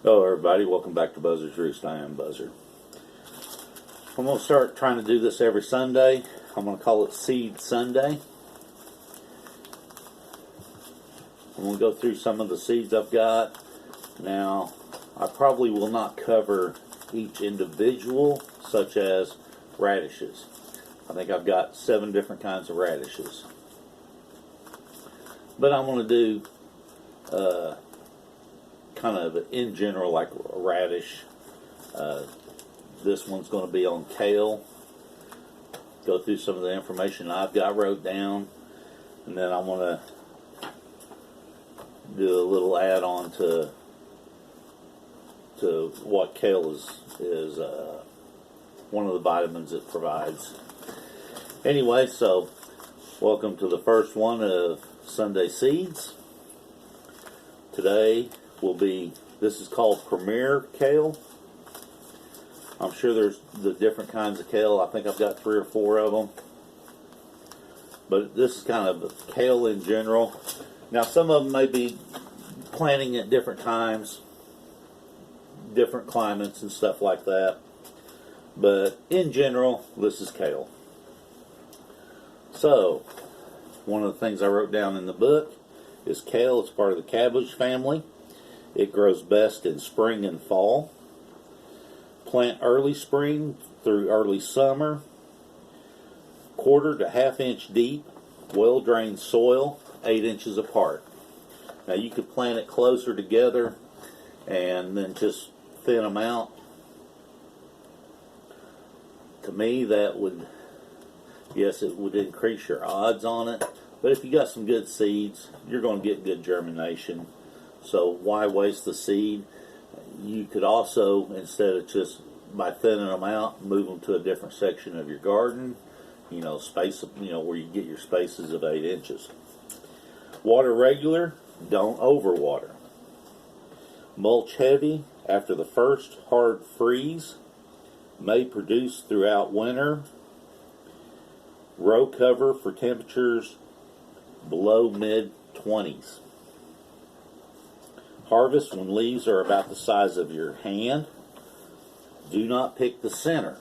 Hello everybody, welcome back to Buzzard-Roost. I am Buzzard. I'm going to start trying to do this every Sunday. I'm going to call it Seed Sunday. I'm going to go through some of the seeds I've got. Now, I probably will not cover each individual, such as radishes. I think I've got 7 different kinds of radishes. But I'm going to do kind of in general like a radish. This one's going to be on kale. Go through some of the information I've got wrote down, and then I'm going to do a little add-on to what kale is one of the vitamins it provides. Anyway, so welcome to the first one of Sunday Seeds. Today this is called Premier Kale. I'm sure there's the different kinds of kale. I think I've got 3 or 4 of them. But this is kind of kale in general. Now some of them may be planting at different times, different climates and stuff like that. But in general, this is kale. So, one of the things I wrote down in the book is kale. It's part of the cabbage family. It grows best in spring and fall. Plant early spring through early summer. 1/4 to 1/2 inch deep, well-drained soil, 8 inches apart. Now you could plant it closer together and then just thin them out. To me, that would, yes, it would increase your odds on it. But if you got some good seeds, you're going to get good germination. So why waste the seed? You could also, instead of just by thinning them out, move them to a different section of your garden. Space, where you get your spaces of 8 inches. Water regular, don't overwater. Mulch heavy after the first hard freeze. May produce throughout winter. Row cover for temperatures below mid-20s. Harvest when leaves are about the size of your hand. Do not pick the center.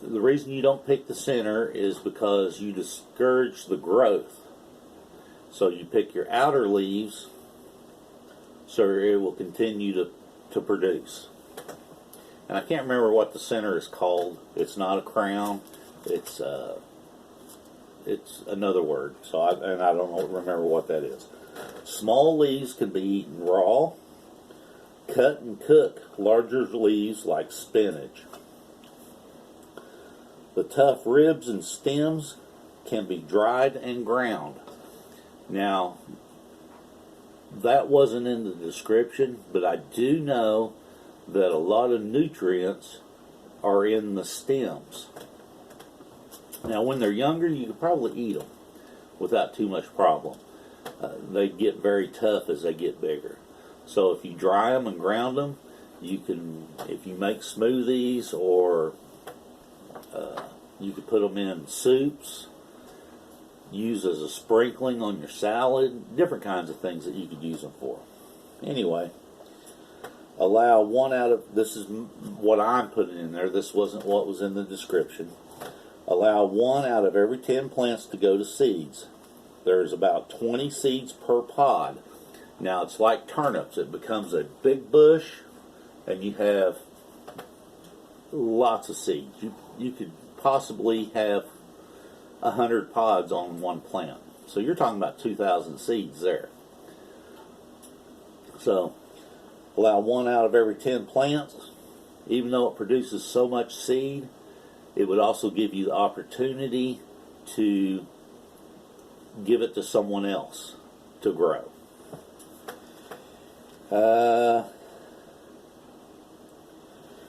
The reason you don't pick the center is because you discourage the growth. So you pick your outer leaves so it will continue to produce. And I can't remember what the center is called. It's not a crown. It's another word. So I don't remember what that is. Small leaves can be eaten raw. Cut and cook larger leaves like spinach. The tough ribs and stems can be dried and ground. Now, that wasn't in the description, but I do know that a lot of nutrients are in the stems. Now, when they're younger, you could probably eat them without too much problem. They get very tough as they get bigger. So if you dry them and ground them, you can, if you make smoothies, or you could put them in soups, use as a sprinkling on your salad, different kinds of things that you could use them for. Anyway, allow 1 out of, this is what I'm putting in there, this wasn't what was in the description. Allow 1 out of every 10 plants to go to seeds. There's about 20 seeds per pod. Now it's like turnips. It becomes a big bush and you have lots of seeds. You could possibly have 100 pods on one plant. So you're talking about 2,000 seeds there. So allow 1 out of every 10 plants. Even though it produces so much seed, it would also give you the opportunity to give it to someone else to grow.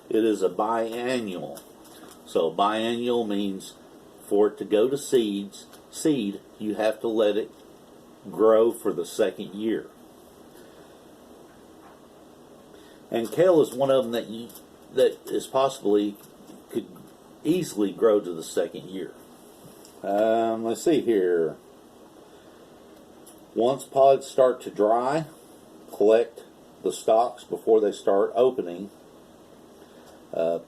It is a biannual. So biannual means for it to go to seed, you have to let it grow for the 2nd year. And kale is one of them that is possibly could easily grow to the 2nd year. Let's see here. Once pods start to dry, collect the stalks before they start opening.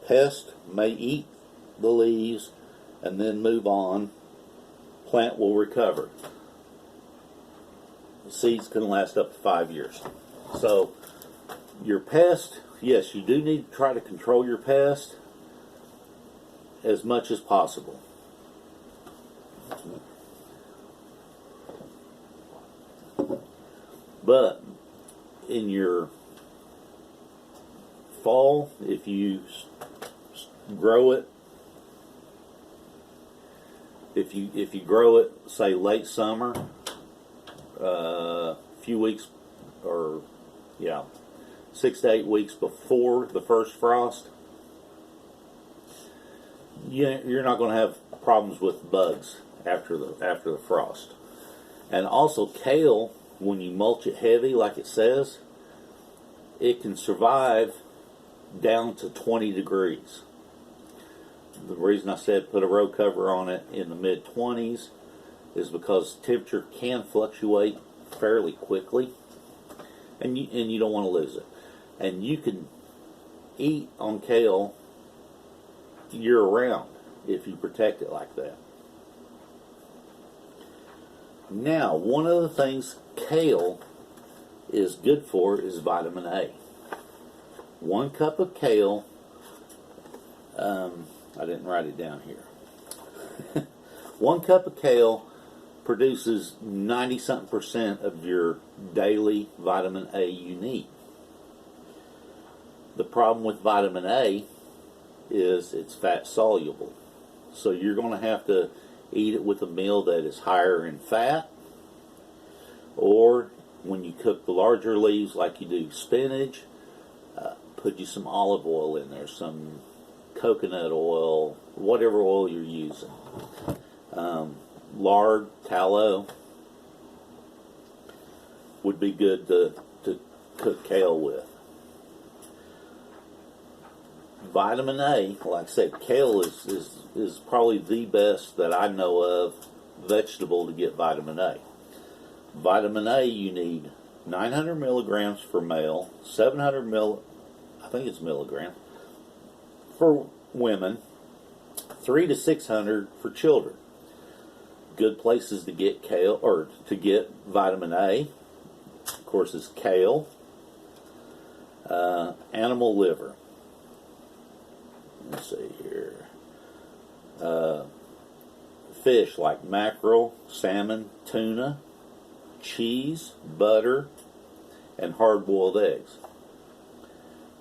Pest may eat the leaves and then move on. Plant will recover. The seeds can last up to 5 years. So your pest, yes, you do need to try to control your pest as much as possible. But in your fall, if you grow it, if you grow it, say late summer, few weeks, or 6 to 8 weeks before the first frost, you're not going to have problems with bugs after the frost. And also kale, when you mulch it heavy, like it says, it can survive down to 20 degrees. The reason I said put a row cover on it in the mid-20s is because temperature can fluctuate fairly quickly, and you don't want to lose it. And you can eat on kale year-round if you protect it like that. Now, one of the things kale is good for is vitamin A. 1 cup of kale, I didn't write it down here. 1 cup of kale produces 90-something% of your daily vitamin A you need. The problem with vitamin A is it's fat soluble. So you're going to have to eat it with a meal that is higher in fat, or when you cook the larger leaves like you do spinach, put you some olive oil in there, some coconut oil, whatever oil you're using. Lard, tallow would be good to cook kale with. Vitamin A, like I said, kale is probably the best that I know of vegetable to get vitamin A. Vitamin A, you need 900 milligrams for male, 700 milligrams for women, 300 to 600 for children. Good places to get kale, or to get vitamin A, of course, is kale, animal liver. Let's see here. Fish like mackerel, salmon, tuna, cheese, butter, and hard-boiled eggs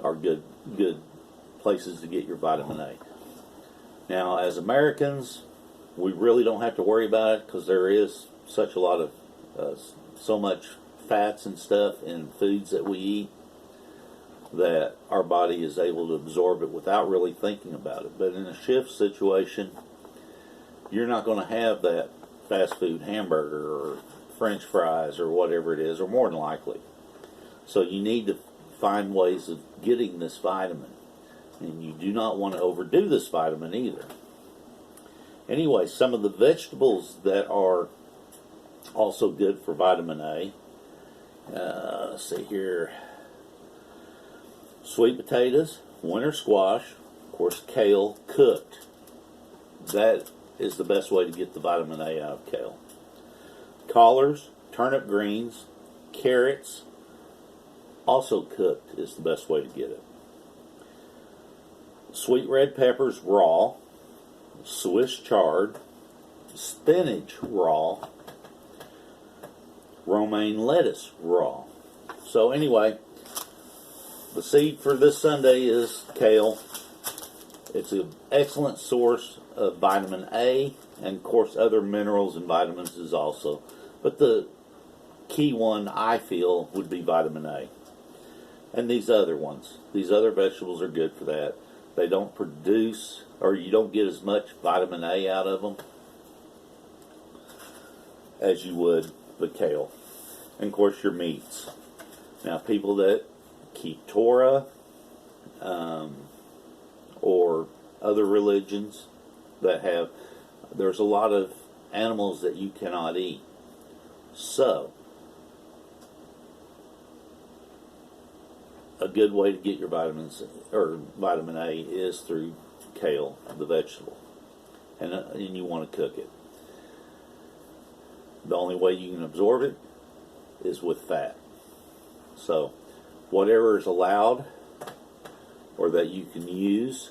are good places to get your vitamin A. Now, as Americans, we really don't have to worry about it because there is such a lot of so much fats and stuff in foods that we eat that our body is able to absorb it without really thinking about it. But in a shift situation, you're not going to have that fast food hamburger or French fries or whatever it is, or more than likely. So you need to find ways of getting this vitamin. And you do not want to overdo this vitamin either. Anyway, some of the vegetables that are also good for vitamin A, let's see here. Sweet potatoes, winter squash, of course kale cooked. That is the best way to get the vitamin A out of kale. Collards, turnip greens, carrots, also cooked is the best way to get it. Sweet red peppers raw, Swiss chard, spinach raw, romaine lettuce raw. So anyway, the seed for this Sunday is kale. It's an excellent source of vitamin A, and of course other minerals and vitamins is also. But the key one, I feel, would be vitamin A. And these other ones, these other vegetables are good for that. They don't produce, or you don't get as much vitamin A out of them as you would the kale. And of course your meats. Now people that keep Torah or other religions that have, there's a lot of animals that you cannot eat. So a good way to get your vitamins or vitamin A is through kale, the vegetable, and you want to cook it. The only way you can absorb it is with fat. So whatever is allowed or that you can use,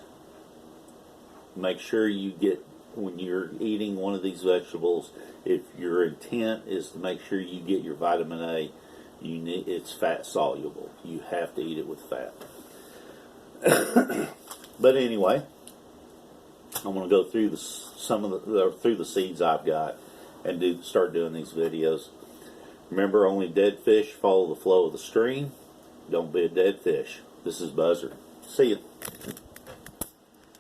make sure you get, when you're eating one of these vegetables, if your intent is to make sure you get your vitamin A, it's fat soluble. You have to eat it with fat. But anyway, I'm going to go through through the seeds I've got and start doing these videos. Remember, only dead fish follow the flow of the stream. Don't be a dead fish. This is Buzzard. See ya.